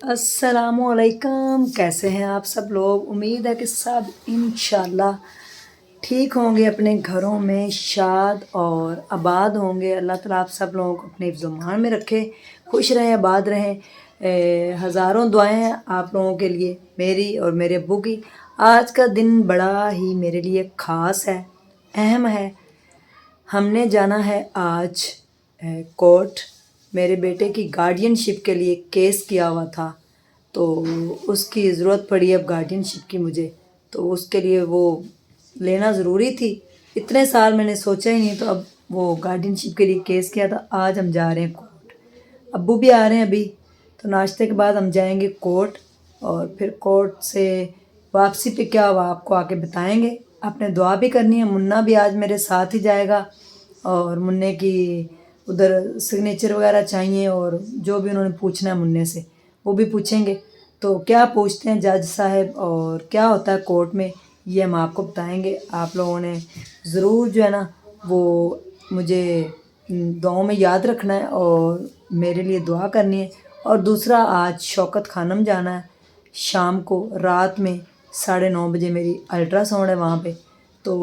अस्सलामुअलैकुम। कैसे हैं आप सब लोग? उम्मीद है कि सब इंशाल्लाह ठीक होंगे, अपने घरों में शाद और आबाद होंगे। अल्लाह ताला आप सब लोगों को अपने हिफ्ज़-ओ-मान में रखे, खुश रहें, आबाद रहें। हज़ारों दुआएं हैं आप लोगों के लिए, मेरी और मेरे अब्बू की। आज का दिन बड़ा ही मेरे लिए ख़ास है, अहम है। हमने जाना है आज कोर्ट। मेरे बेटे की गार्डियनशिप के लिए केस किया हुआ था, तो उसकी ज़रूरत पड़ी अब गार्डियनशिप की मुझे, तो उसके लिए वो लेना ज़रूरी थी। इतने साल मैंने सोचा ही नहीं, तो अब वो गार्डियनशिप के लिए केस किया था। आज हम जा रहे हैं कोर्ट, अब्बू भी आ रहे हैं अभी, तो नाश्ते के बाद हम जाएंगे कोर्ट और फिर कोर्ट से वापसी पे क्या हुआ आपको आके बताएंगे। आपने दुआ भी करनी है, मुन्ना भी आज मेरे साथ ही जाएगा और मुन्ने की उधर सिग्नेचर वगैरह चाहिए और जो भी उन्होंने पूछना है मुन्ने से वो भी पूछेंगे। तो क्या पूछते हैं जज साहब और क्या होता है कोर्ट में, ये हम आपको बताएंगे। आप लोगों ने ज़रूर जो है ना वो मुझे दुआओं में याद रखना है और मेरे लिए दुआ करनी है। और दूसरा, आज शौकत खानम जाना है शाम को, रात में 9:30 बजे मेरी अल्ट्रासाउंड है वहाँ पे, तो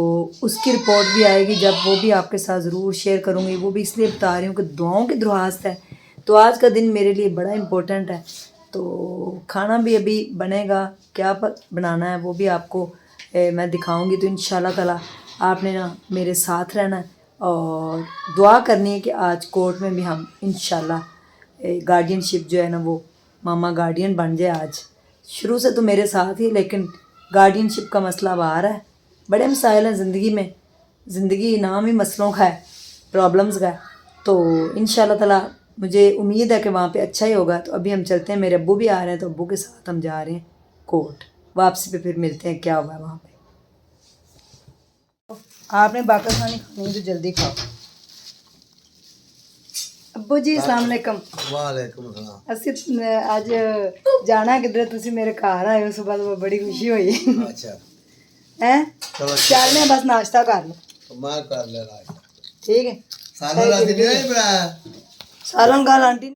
उसकी रिपोर्ट भी आएगी जब, वो भी आपके साथ ज़रूर शेयर करूँगी। वो भी इसलिए बता रही हूँ कि दुआओं की दरख्वास्त है, तो आज का दिन मेरे लिए बड़ा इम्पोर्टेंट है। तो खाना भी अभी बनेगा, क्या बनाना है वो भी आपको मैं दिखाऊंगी। तो इंशाल्लाह ताला आपने ना मेरे साथ रहना है और दुआ करनी है कि आज कोर्ट में भी हम इंशाल्लाह गार्डियनशिप जो है ना वो मामा गार्डियन बन जाए। आज शुरू से तो मेरे साथ ही, लेकिन गार्डियनशिप का मसला अब आ रहा है। बड़े मसाइल हैं ज़िंदगी में, ज़िंदगी नाम ही मसलों का है, प्रॉब्लम्स का है। तो इंशाल्लाह ताला मुझे उम्मीद है कि वहाँ पे अच्छा ही होगा। तो अभी हम चलते हैं, मेरे अब्बू भी आ रहे हैं, तो अब्बू के साथ हम जा रहे हैं कोर्ट। वापसी पे फिर मिलते हैं क्या हुआ है वहाँ पे। आपने बाकर खानी खानी है तो जल्दी खाओ। अब्बू जी अस्सलाम वालेकुम। वालेकुम सलाम। ਅਸੀਂ ਅੱਜ ਜਾਣਾ ਕਿਧਰ, ਤੁਸੀਂ ਮੇਰੇ ਘਰ ਆਏ ਹੋ ਸੁਬਾਹ ਤੋਂ, ਬੜੀ ਖੁਸ਼ੀ ਹੋਈ अच्छा ਹੈ। चलो ਚੱਲਦੇ ਹਾਂ, ਬਸ ਨਾਸ਼ਤਾ ਕਰ ਲਓ। मैं कर ले नाश्ता। ठीक है, सालन रात नहीं बनाया। सालन गाल आंटी।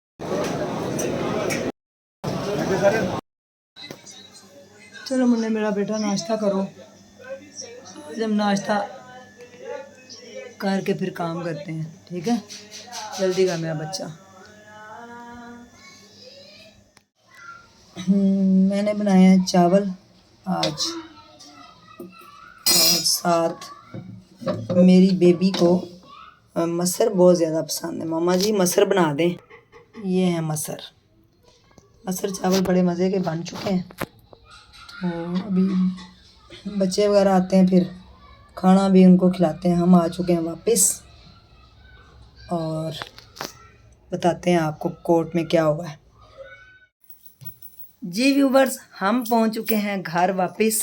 चलो मुन्ने मेरा बेटा नाश्ता करो, जब नाश्ता करके फिर काम करते हैं, ठीक है? जल्दी का मेरा बच्चा। मैंने बनाया है चावल आज, और साथ मेरी बेबी को मसर बहुत ज़्यादा पसंद है। मामा जी मसर बना दें, ये है मसर। मसर चावल बड़े मज़े के बन चुके हैं। तो अभी बच्चे वगैरह आते हैं, फिर खाना भी उनको खिलाते हैं। हम आ चुके हैं वापस और बताते हैं आपको कोर्ट में क्या हुआ है। जी व्यूवर्स, हम पहुंच चुके हैं घर वापस,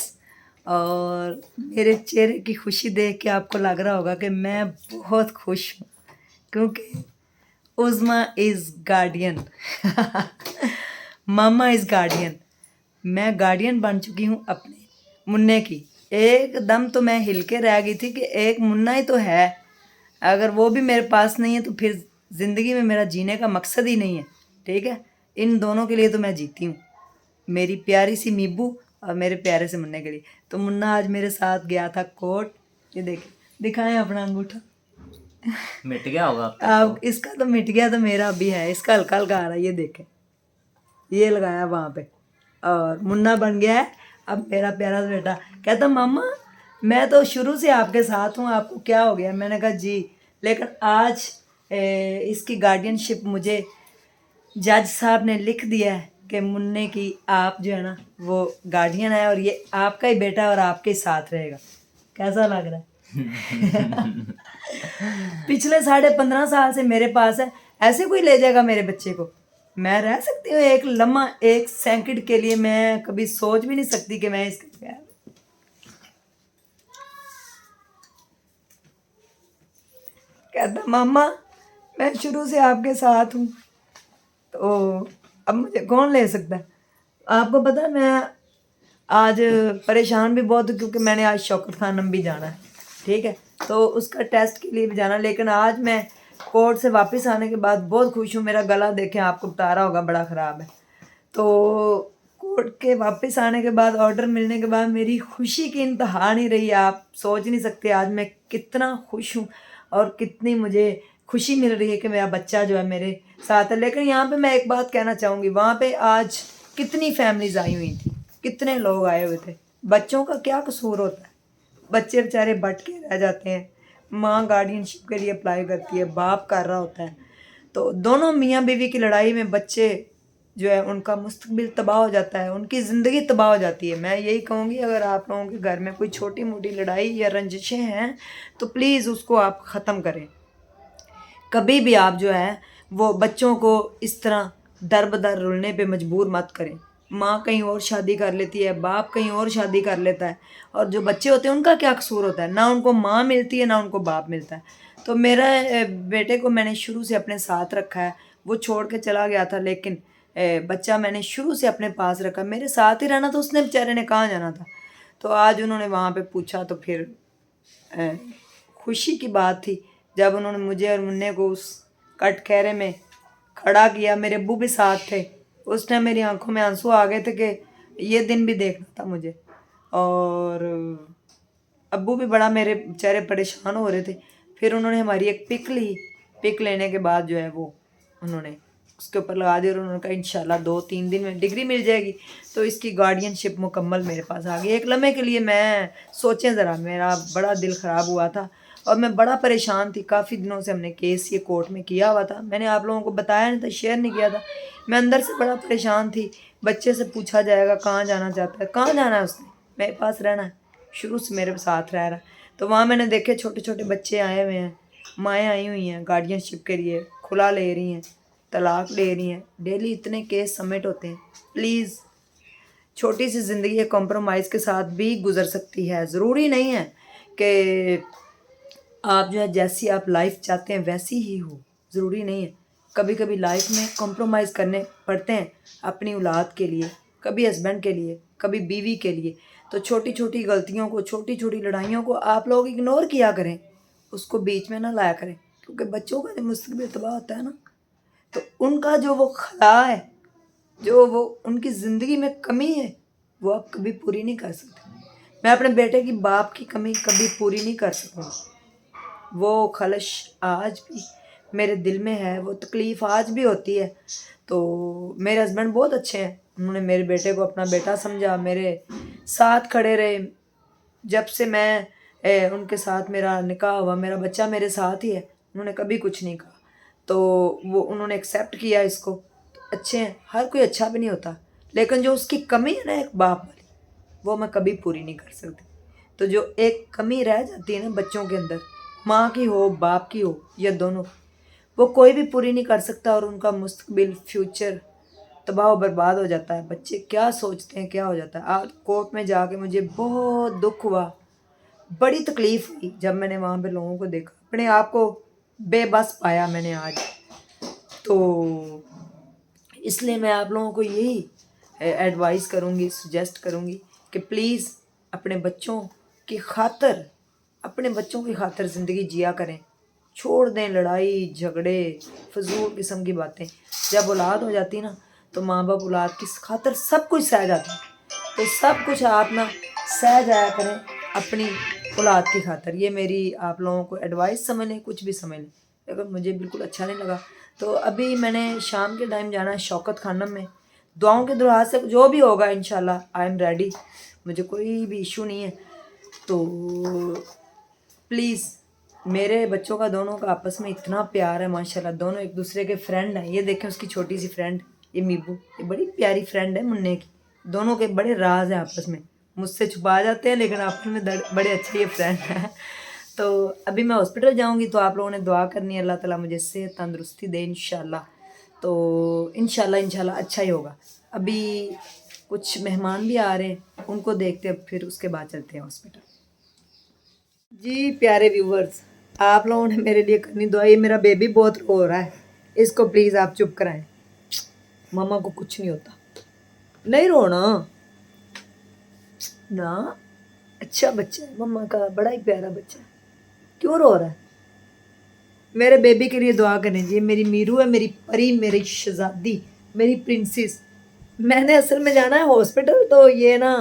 और मेरे चेहरे की खुशी देख के आपको लग रहा होगा कि मैं बहुत खुश हूँ, क्योंकि उज़्मा इज़ गार्डियन मामा इज़ गार्डियन। मैं गार्डियन बन चुकी हूँ अपने मुन्ने की। एकदम तो मैं हिल के रह गई थी कि एक मुन्ना ही तो है, अगर वो भी मेरे पास नहीं है तो फिर ज़िंदगी में मेरा जीने का मकसद ही नहीं है। ठीक है, इन दोनों के लिए तो मैं जीती हूँ, मेरी प्यारी सी मीबू और मेरे प्यारे से मुन्ने के लिए। तो मुन्ना आज मेरे साथ गया था कोर्ट। ये देखिए, दिखाएं अपना अंगूठा। मिट गया होगा अब इसका तो मिट गया, तो मेरा भी है, इसका हल्का हल्का आ रहा है, ये देखें, ये लगाया वहाँ पे, और मुन्ना बन गया है अब मेरा प्यारा सा बेटा। कहता मामा मैं तो शुरू से आपके साथ हूँ, आपको क्या हो गया? मैंने कहा जी, लेकिन आज इसकी गार्डियनशिप मुझे जज साहब ने लिख दिया है कि मुन्ने की आप जो है ना वो गार्डियन है, और ये आपका ही बेटा है और आपके साथ रहेगा। कैसा लग रहा है? पिछले 15.5 साल से मेरे पास है, ऐसे कोई ले जाएगा मेरे बच्चे को? मैं रह सकती हूँ एक लम्हा, एक सेकंड के लिए? मैं कभी सोच भी नहीं सकती कि मैं इसके बगैर। कहता मामा मैं शुरू से आपके साथ हूँ, तो अब मुझे कौन ले सकता है? आपको पता है मैं आज परेशान भी बहुत हूँ, क्योंकि मैंने आज शौकत खानम भी जाना है, ठीक है, तो उसका टेस्ट के लिए भी जाना। लेकिन आज मैं कोर्ट से वापस आने के बाद बहुत खुश हूँ। मेरा गला देखें, आपको बता रहा होगा बड़ा ख़राब है, تو कोर्ट के वापस आने के बाद, ऑर्डर मिलने के बाद मेरी खुशी की इंतहा नहीं रही। आप सोच नहीं सकते आज मैं कितना खुश हूँ और कितनी मुझे खुशी मिल रही है कि मेरा बच्चा जो है मेरे साथ है। लेकिन यहाँ पे मैं एक बात कहना चाहूँगी, वहाँ पे आज कितनी फैमिलीज आई हुई थी, कितने लोग आए हुए थे। बच्चों का क्या कसूर होता है? बच्चे बेचारे भटके रह जाते हैं, माँ गार्डियनशिप के लिए अप्लाई करती है, बाप कर रहा होता है। तो दोनों मियाँ बीवी की लड़ाई में बच्चे जो है उनका मुस्तकबिल तबाह हो जाता है, उनकी ज़िंदगी तबाह हो जाती है। मैं यही कहूँगी, अगर आप लोगों के घर में कोई छोटी मोटी लड़ाई या रंजिशें हैं तो प्लीज़ उसको आप ख़त्म करें। कभी भी आप जो है वो बच्चों को इस तरह दर बदर रुलने पे मजबूर मत करें। माँ कहीं और शादी कर लेती है, बाप कहीं और शादी कर लेता है, और जो बच्चे होते हैं उनका क्या कसूर होता है? ना उनको माँ मिलती है ना उनको बाप मिलता है। तो मेरा बेटे को मैंने शुरू से अपने साथ रखा है। वो छोड़ के चला गया था, लेकिन बच्चा मैंने शुरू से अपने पास रखा, मेरे साथ ही रहना था। उसने बेचारे ने कहाँ जाना था। तो आज उन्होंने वहाँ पे पूछा तो फिर खुशी की बात थी जब उन्होंने मुझे और मुन्ने को उस कटघरे में खड़ा किया। मेरे अब्बू भी साथ थे। उस टाइम मेरी आंखों में आंसू आ गए थे कि ये दिन भी देखना था मुझे। और अब्बू भी बड़ा मेरे बेचारे परेशान हो रहे थे। फिर उन्होंने हमारी एक पिक ली। पिक लेने के बाद जो है वो उन्होंने उसके ऊपर लगा दिया और उन्होंने कहा इंशाल्लाह 2-3 दिन में डिग्री मिल जाएगी। तो इसकी गार्डियनशिप मुकम्मल मेरे पास आ गई। एक लम्हे के लिए मैं सोचें ज़रा, मेरा बड़ा दिल ख़राब हुआ था और मैं बड़ा परेशान थी। काफ़ी दिनों से हमने केस ये कोर्ट में किया हुआ था, मैंने आप लोगों को बताया नहीं था, शेयर नहीं किया था। मैं अंदर से बड़ा परेशान थी। बच्चे से पूछा जाएगा कहाँ जाना चाहता है, कहाँ जाना है उसने, मेरे पास रहना है, शुरू से मेरे साथ रह रहा है। तो वहाँ मैंने देखे छोटे छोटे बच्चे आए हुए हैं, माएँ आई हुई हैं गार्डियनशिप के लिए, खुला ले रही हैं, तलाक ले रही हैं। डेली इतने केस सबमिट होते हैं। प्लीज़, छोटी सी ज़िंदगी कॉम्प्रोमाइज़ के साथ भी गुजर सकती है। ज़रूरी नहीं है कि आप जो है जैसी आप लाइफ चाहते हैं वैसी ही हो, ज़रूरी नहीं है। कभी कभी लाइफ में कॉम्प्रोमाइज़ करने पड़ते हैं अपनी औलाद के लिए, कभी हस्बैंड के लिए, कभी बीवी के लिए। तो छोटी छोटी गलतियों को, छोटी छोटी लड़ाइयों को आप लोग इग्नोर किया करें, उसको बीच में ना लाया करें, क्योंकि बच्चों का जो मुस्तकबिल तबाह होता है ना, तो उनका जो वो खला है, जो वो उनकी ज़िंदगी में कमी है, वो आप कभी पूरी नहीं कर सकते। मैं अपने बेटे की बाप की कमी कभी पूरी नहीं कर सकूँगी। वो खलश आज भी मेरे दिल में है, वो तकलीफ़ आज भी होती है। तो मेरे हस्बैंड बहुत अच्छे हैं, उन्होंने मेरे बेटे को अपना बेटा समझा, मेरे साथ खड़े रहे। जब से मैं उनके साथ मेरा निकाह हुआ, मेरा बच्चा मेरे साथ ही है, उन्होंने कभी कुछ नहीं कहा। तो वो उन्होंने एक्सेप्ट किया इसको। तो अच्छे हैं, हर कोई अच्छा भी नहीं होता, लेकिन जो उसकी कमी है ना एक बाप वाली, वो मैं कभी पूरी नहीं कर सकती। तो जो एक कमी रह जाती है ना बच्चों के अंदर, माँ की हो बाप की हो या दोनों, वो कोई भी पूरी नहीं कर सकता और उनका मुस्तकबिल फ्यूचर तबाह बर्बाद हो जाता है। बच्चे क्या सोचते हैं क्या हो जाता है। आज कोर्ट में जाके मुझे बहुत दुख हुआ, बड़ी तकलीफ़ हुई जब मैंने वहाँ पे लोगों को देखा, अपने आप को बेबस पाया मैंने आज। तो इसलिए मैं आप लोगों को यही एडवाइस करूँगी, सजेस्ट करूँगी कि प्लीज़ अपने बच्चों की खातर, अपने बच्चों की खातर ज़िंदगी जिया करें। छोड़ दें लड़ाई झगड़े, फजूल किस्म की बातें। जब औलाद हो जाती ना, तो माँ बाप औलाद की खातर सब कुछ सह जाता है। तो सब कुछ आप ना सह जाया करें अपनी औलाद की खातर। ये मेरी आप लोगों को एडवाइस समझ लें, कुछ भी समझ लें, अगर मुझे बिल्कुल अच्छा नहीं लगा। तो अभी मैंने शाम के टाइम जाना है शौकत खानम में। दुआओं के दुआ से जो भी होगा इंशाल्लाह आई एम रेडी, मुझे कोई भी इशू नहीं है। तो प्लीज़, मेरे बच्चों का दोनों का आपस में इतना प्यार है माशाल्लाह, दोनों एक दूसरे के फ्रेंड हैं। ये देखें उसकी छोटी सी फ्रेंड, ये मीबू, ये बड़ी प्यारी फ्रेंड है मुन्ने की। दोनों के बड़े राज हैं आपस में, मुझसे छुपा जाते हैं लेकिन आपस में बड़े अच्छे ये फ्रेंड हैं। तो अभी मैं हॉस्पिटल जाऊंगी, तो आप लोगों ने दुआ करनी है अल्लाह ताला मुझे सेहत तंदुरुस्ती दे इंशाल्लाह। तो इंशाल्लाह अच्छा ही होगा। अभी कुछ मेहमान भी आ रहे हैं, उनको देखते हैं, फिर उसके बाद चलते हैं हॉस्पिटल। जी प्यारे व्यूवर्स, आप लोगों ने मेरे लिए करनी दुआ। ये मेरा बेबी बहुत रो रहा है, इसको प्लीज़ आप चुप कराएं। मम्मा को कुछ नहीं होता, नहीं रोना ना, अच्छा बच्चा है, मम्मा का बड़ा ही प्यारा बच्चा है, क्यों रो रहा है? मेरे बेबी के लिए दुआ करें जी। मेरी मीरू है, मेरी परी, मेरी शहजादी, मेरी प्रिंसेस। میں نے اصل میں جانا ہے ہاسپٹل، تو یہ نا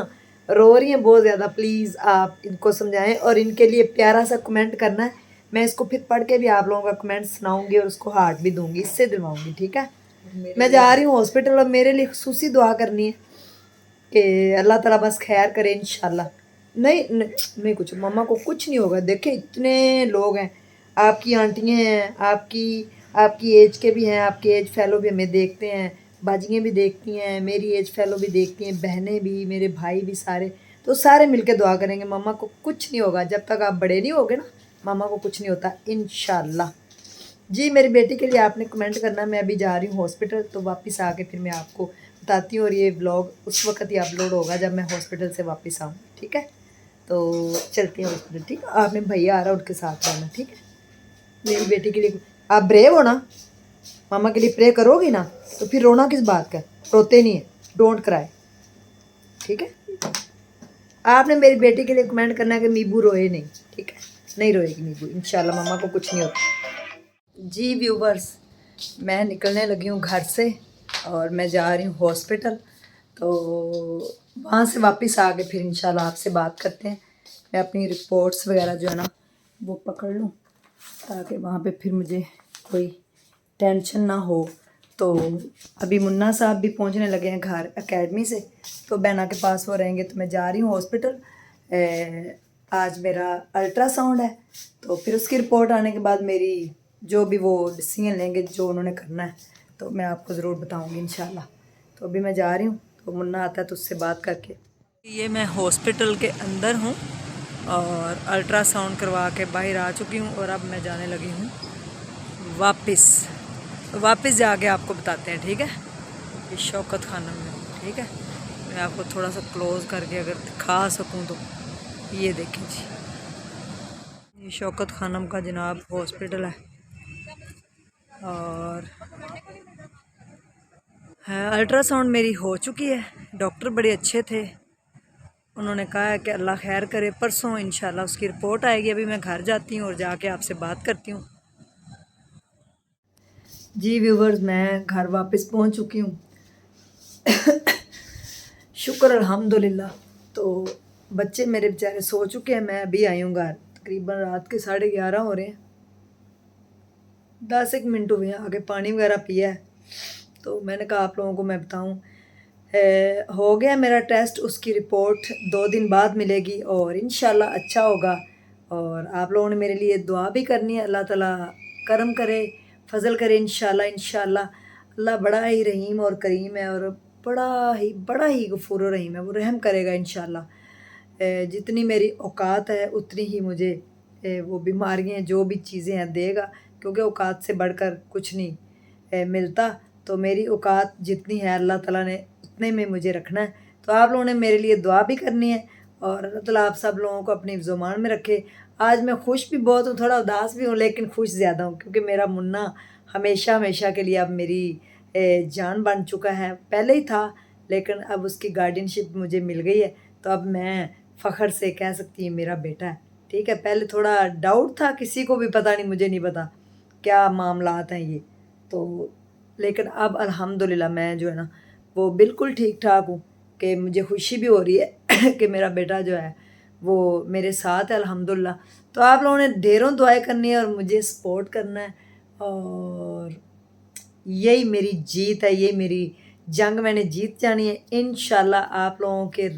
رو رہی ہیں بہت زیادہ. پلیز آپ ان کو سمجھائیں اور ان کے لیے پیارا سا کمنٹ کرنا ہے. میں اس کو پھر پڑھ کے بھی آپ لوگوں کا کمنٹ سناؤں گی اور اس کو ہارٹ بھی دوں گی، اس سے دلواؤں گی. ٹھیک ہے، میں جا رہی ہوں ہاسپٹل اور میرے لیے خصوصی دعا کرنی ہے کہ اللہ تعالیٰ بس خیر کرے انشاءاللہ. نہیں کچھ، ماما کو کچھ نہیں ہوگا. دیکھیں اتنے لوگ ہیں، آپ کی آنٹیاں ہیں، آپ کی ایج کے بھی ہیں، آپ کے ایج فیلو بھی ہمیں دیکھتے ہیں، باجیاں بھی دیکھتی ہیں، میری ایج فیلو بھی دیکھتی ہیں، بہنیں بھی، میرے بھائی بھی، سارے. تو سارے مل کے دعا کریں گے ماما کو کچھ نہیں ہوگا. جب تک آپ بڑے نہیں ہوگے نا ماما کو کچھ نہیں ہوتا انشاءاللہ. جی میری بیٹی کے لیے آپ نے کمنٹ کرنا. میں ابھی جا رہی ہوں ہاسپٹل، تو واپس آ کے پھر میں آپ کو بتاتی ہوں، اور یہ بلاگ اس وقت ہی اپلوڈ ہوگا جب میں ہاسپٹل سے واپس آؤں. ٹھیک ہے، تو چلتے ہیں ہاسپٹل. ٹھیک ہے، آپ نے بھیا آ رہا ان کے ساتھ رہنا. ٹھیک ہے، میری بیٹی کے لیے آپ بریو ہو نا، ماما کے لیے پرے کرو گی نا، تو پھر رونا کس بات کا؟ روتے نہیں ہیں، ڈونٹ کرائے. ٹھیک ہے، آپ نے میری بیٹی کے لیے کمنٹ کرنا ہے کہ میبو روئے نہیں. ٹھیک ہے، نہیں روئے گی میبو انشاءاللہ، ماما کو کچھ نہیں ہوتا. جی ویورز، میں نکلنے لگی ہوں گھر سے اور میں جا رہی ہوں ہاسپٹل. تو وہاں سے واپس آ کے پھر انشاءاللہ آپ سے بات کرتے ہیں. میں اپنی رپورٹس وغیرہ جو ہے نا وہ پکڑ لوں، تاکہ وہاں پہ پھر مجھے کوئی ٹینشن نہ ہو. تو ابھی منا صاحب بھی پہنچنے لگے ہیں گھر اکیڈمی سے، تو بہنا کے پاس وہ رہیں گے. تو میں جا رہی ہوں ہاسپٹل. آج میرا الٹرا ساؤنڈ ہے، تو پھر اس کی رپورٹ آنے کے بعد میری جو بھی وہ ڈسیزن لیں گے جو انہوں نے کرنا ہے تو میں آپ کو ضرور بتاؤں گی انشاءاللہ. تو ابھی میں جا رہی ہوں، تو منا آتا ہے تو اس سے بات کر کے. یہ میں ہاسپٹل کے اندر ہوں اور الٹرا ساؤنڈ کروا کے باہر آ چکی ہوں، اور اب میں جانے لگی ہوں واپس جا کے آپ کو بتاتے ہیں. ٹھیک ہے، یہ شوکت خانم میں. ٹھیک ہے، میں آپ کو تھوڑا سا کلوز کر کے اگر دکھا سکوں تو یہ دیکھیں جی، یہ شوکت خانم کا جناب ہاسپٹل ہے. اور الٹرا ساؤنڈ میری ہو چکی ہے. ڈاکٹر بڑے اچھے تھے، انہوں نے کہا ہے کہ اللہ خیر کرے، پرسوں انشاءاللہ اس کی رپورٹ آئے گی. ابھی میں گھر جاتی ہوں اور جا کے آپ سے بات کرتی ہوں. جی ویورز، میں گھر واپس پہنچ چکی ہوں. شکر الحمدللہ. تو بچے میرے بیچارے سو چکے ہیں، میں ابھی آئی ہوں گھر. تقریباً رات کے 11:30 ہو رہے ہیں. 10 منٹ ہوئے ہیں، آگے پانی وغیرہ پیا ہے. تو میں نے کہا آپ لوگوں کو میں بتاؤں، ہو گیا میرا ٹیسٹ. اس کی رپورٹ 2 دن بعد ملے گی اور انشاءاللہ اچھا ہوگا. اور آپ لوگوں نے میرے لیے دعا بھی کرنی ہے، اللہ تعالیٰ کرم کرے، فضل کرے انشاءاللہ. اللہ بڑا ہی رحیم اور کریم ہے، اور بڑا ہی غفور و رحیم ہے، وہ رحم کرے گا انشاءاللہ. جتنی میری اوقات ہے اتنی ہی مجھے وہ بیماریاں جو بھی چیزیں ہیں دے گا، کیونکہ اوقات سے بڑھ کر کچھ نہیں ملتا. تو میری اوقات جتنی ہے اللہ تعالیٰ نے اتنے میں مجھے رکھنا ہے. تو آپ لوگوں نے میرے لیے دعا بھی کرنی ہے، اور اللہ تعالیٰ آپ سب لوگوں کو اپنی حفظ و امان میں رکھے. آج میں خوش بھی بہت ہوں، تھوڑا اداس بھی ہوں، لیکن خوش زیادہ ہوں، کیونکہ میرا منا ہمیشہ کے لیے اب میری جان بن چکا ہے. پہلے ہی تھا، لیکن اب اس کی گارڈین شپ مجھے مل گئی ہے. تو اب میں فخر سے کہہ سکتی ہوں میرا بیٹا ہے. ٹھیک ہے، پہلے تھوڑا ڈاؤٹ تھا، کسی کو بھی پتہ نہیں، مجھے نہیں پتا کیا معاملات ہیں یہ. تو لیکن اب الحمدللہ میں جو ہے نا وہ بالکل ٹھیک ٹھاک ہوں، کہ مجھے خوشی بھی ہو رہی ہے کہ میرا بیٹا جو ہے وہ میرے ساتھ ہے الحمدللہ. تو آپ لوگوں نے ڈھیروں دعائیں کرنی ہے اور مجھے سپورٹ کرنا ہے، اور یہی میری جیت ہے، یہی میری جنگ میں نے جیت جانی ہے انشاءاللہ. آپ لوگوں کے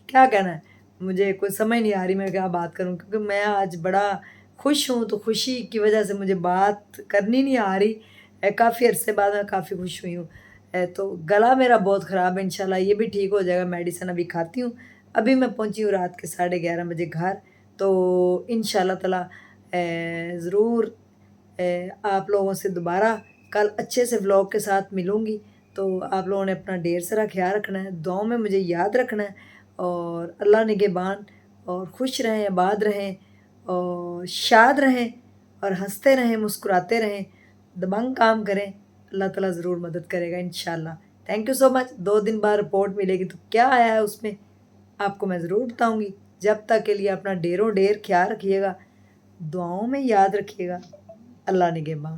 کیا کہنا ہے، مجھے کوئی سمجھ نہیں آ رہی میں کیا بات کروں، کیونکہ میں آج بڑا خوش ہوں. تو خوشی کی وجہ سے مجھے بات کرنی نہیں آ رہی. کافی عرصے بعد میں کافی خوش ہوئی ہوں. تو گلا میرا بہت خراب ہے، انشاءاللہ یہ بھی ٹھیک ہو جائے گا. میڈیسن ابھی کھاتی ہوں. ابھی میں پہنچی ہوں رات کے 11:30 بجے گھر. تو انشاءاللہ تعالیٰ ضرور آپ لوگوں سے دوبارہ کل اچھے سے ولاگ کے ساتھ ملوں گی. تو آپ لوگوں نے اپنا ڈھیر سارا خیال رکھنا ہے، دعاؤں میں مجھے یاد رکھنا ہے. اور اللہ نگہبان، اور خوش رہیں، آباد رہیں، اور شاد رہیں، اور ہنستے رہیں، مسکراتے رہیں، دبنگ کام کریں. اللہ تعالیٰ ضرور مدد کرے گا انشاءاللہ. تھینک یو سو مچ. 2 دن بعد رپورٹ ملے گی تو کیا آیا ہے اس میں آپ کو میں ضرور بتاؤں گی. جب تک کے لیے اپنا ڈھیر خیال رکھیے گا، دعاؤں میں یاد رکھیے گا. اللہ نگہبان.